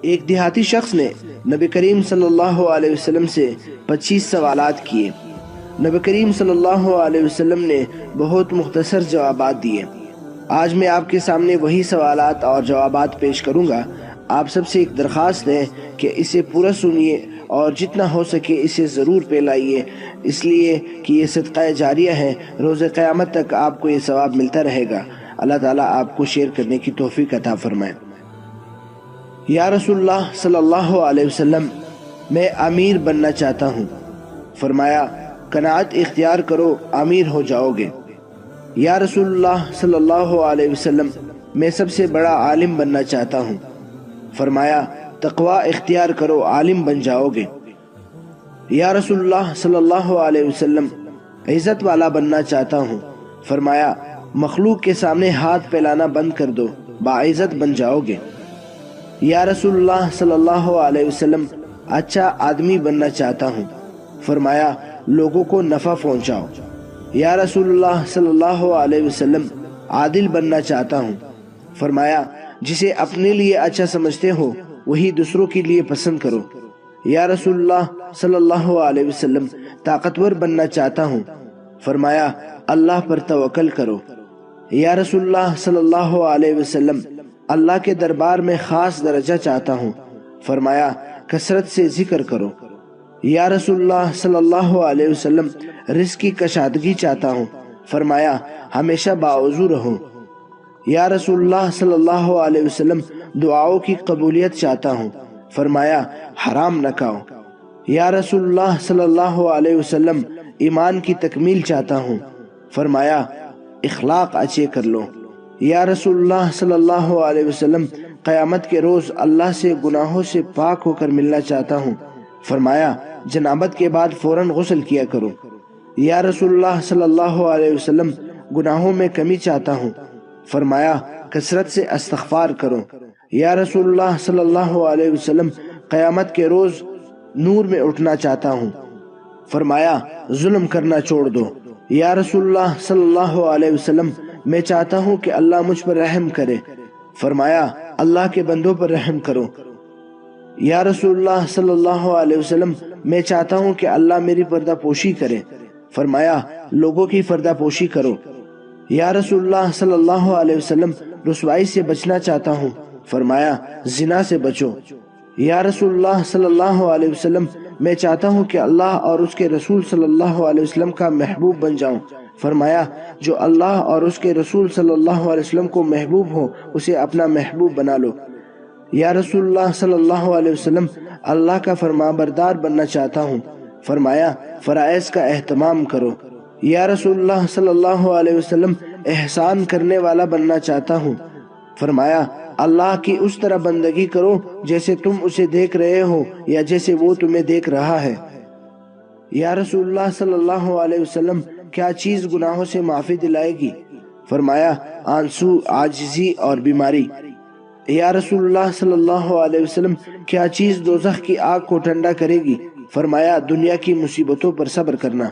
ایک دیہاتی شخص نے نبی کریم صلی اللہ علیہ وسلم سے 25 سوالات کیے۔ نبی کریم صلی اللہ علیہ وسلم نے بہت مختصر جوابات دیے۔ آج میں آپ کے سامنے وہی سوالات اور جوابات پیش کروں گا۔ آپ سب سے ایک درخواست ہے کہ اسے پورا سنیے اور جتنا ہو سکے اسے ضرور پھیلائیے، اس لیے کہ یہ صدقہ جاریہ ہے، روز قیامت تک آپ کو یہ ثواب ملتا رہے گا۔ اللہ تعالیٰ آپ کو شیئر کرنے کی توفیق عطا فرمائے۔ یا رسول اللہ صلی اللہ علیہ وسلم، میں امیر بننا چاہتا ہوں۔ فرمایا، قناعت اختیار کرو، امیر ہو جاؤ گے۔ یا رسول اللہ صلی اللہ علیہ وسلم، میں سب سے بڑا عالم بننا چاہتا ہوں۔ فرمایا، تقوی اختیار کرو، عالم بن جاؤ گے۔ یا رسول اللہ صلی اللہ علیہ وسلم، عزت والا بننا چاہتا ہوں۔ فرمایا، مخلوق کے سامنے ہاتھ پھیلانا بند کر دو، باعزت بن جاؤ گے۔ یا رسول اللہ صلی اللہ علیہ وسلم، اچھا آدمی بننا چاہتا ہوں۔ فرمایا، لوگوں کو نفع پہنچاؤ۔ یا رسول اللہ صلی اللہ علیہ وسلم، عادل بننا چاہتا ہوں۔ فرمایا، جسے اپنے لیے اچھا سمجھتے ہو وہی دوسروں کے لیے پسند کرو۔ یا رسول اللہ صلی اللہ علیہ وسلم، طاقتور بننا چاہتا ہوں۔ فرمایا، اللہ پر توکل کرو۔ یا رسول اللہ صلی اللہ علیہ وسلم، اللہ کے دربار میں خاص درجہ چاہتا ہوں۔ فرمایا، کثرت سے ذکر کرو۔ یا رسول اللہ صلی اللہ علیہ وسلم، رزق کی کشادگی چاہتا ہوں۔ فرمایا، ہمیشہ باوضو رہو۔ یا رسول اللہ صلی اللہ علیہ وسلم، دعاؤں کی قبولیت چاہتا ہوں۔ فرمایا، حرام نہ کھاؤ۔ یا رسول اللہ صلی اللہ علیہ وسلم، ایمان کی تکمیل چاہتا ہوں۔ فرمایا، اخلاق اچھے کر لو۔ یا رسول اللہ صلی اللہ علیہ وسلم، قیامت کے روز اللہ سے گناہوں سے پاک ہو کر ملنا چاہتا ہوں۔ فرمایا، جنابت کے بعد فوراً غسل کیا کرو۔ یا رسول اللہ صلی اللہ علیہ وسلم، گناہوں میں کمی چاہتا ہوں۔ فرمایا، کثرت سے استغفار کرو۔ یا رسول اللہ صلی اللہ علیہ وسلم، قیامت کے روز نور میں اٹھنا چاہتا ہوں۔ فرمایا، ظلم کرنا چھوڑ دو۔ یا رسول اللہ صلی اللہ علیہ وسلم، میں چاہتا ہوں کہ اللہ مجھ پر رحم کرے۔ فرمایا، اللہ کے بندوں پر رحم کرو۔ یا رسول اللہ صلی اللہ علیہ وسلم، میں چاہتا ہوں کہ اللہ میری پردہ پوشی کرے۔ فرمایا، لوگوں کی پردہ پوشی کرو۔ یا رسول اللہ صلی اللہ علیہ وسلم، رسوائی سے بچنا چاہتا ہوں۔ فرمایا، زنا سے بچو۔ یا رسول اللہ صلی اللہ علیہ وسلم، میں چاہتا ہوں کہ اللہ اور اس کے رسول صلی اللہ علیہ وسلم کا محبوب بن جاؤں۔ فرمایا، جو اللہ اور اس کے رسول صلی اللہ علیہ وسلم کو محبوب ہو اسے اپنا محبوب بنا لو۔ یا رسول اللہ صلی اللہ علیہ وسلم، اللہ کا فرمانبردار بننا چاہتا ہوں۔ فرمایا، فرائض کا اہتمام کرو۔ یا رسول اللہ صلی اللہ علیہ وسلم، احسان کرنے والا بننا چاہتا ہوں۔ فرمایا، اللہ کی اس طرح بندگی کرو جیسے تم اسے دیکھ رہے ہو یا جیسے وہ تمہیں دیکھ رہا ہے۔ یا رسول اللہ صلی اللہ علیہ وسلم، کیا چیز گناہوں سے معافی دلائے گی؟ فرمایا، آنسو، عاجزی اور بیماری۔ یا رسول اللہ صلی اللہ علیہ وسلم، کیا چیز دوزخ کی آگ کو ٹھنڈا کرے گی؟ فرمایا، دنیا کی مصیبتوں پر صبر کرنا۔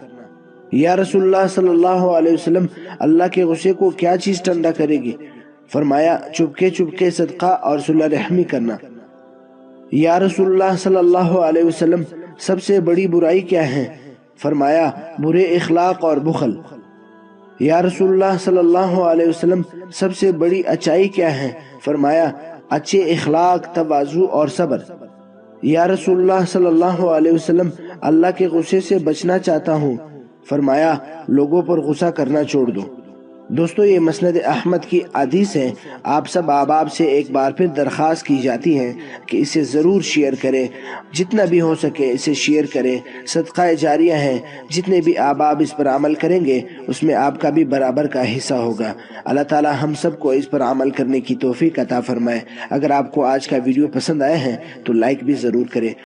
یا رسول اللہ صلی اللہ علیہ وسلم، اللہ کے غصے کو کیا چیز ٹھنڈا کرے گی؟ فرمایا، چپکے چپکے صدقہ اور صلح رحمی کرنا۔ یا رسول اللہ صلی اللہ علیہ وسلم، سب سے بڑی برائی کیا ہے؟ فرمایا، برے اخلاق اور بخل۔ یا رسول اللہ صلی اللہ علیہ وسلم، سب سے بڑی اچائی کیا ہے؟ فرمایا، اچھے اخلاق، تواضع اور صبر۔ یا رسول اللہ صلی اللہ علیہ وسلم، اللہ کے غصے سے بچنا چاہتا ہوں۔ فرمایا، لوگوں پر غصہ کرنا چھوڑ دو۔ دوستو، یہ مسند احمد کی حدیث ہے۔ آپ سب احباب سے ایک بار پھر درخواست کی جاتی ہے کہ اسے ضرور شیئر کریں، جتنا بھی ہو سکے اسے شیئر کریں۔ صدقہ جاریہ ہے، جتنے بھی احباب اس پر عمل کریں گے اس میں آپ کا بھی برابر کا حصہ ہوگا۔ اللہ تعالی ہم سب کو اس پر عمل کرنے کی توفیق عطا فرمائے۔ اگر آپ کو آج کا ویڈیو پسند آیا ہے تو لائک بھی ضرور کریں۔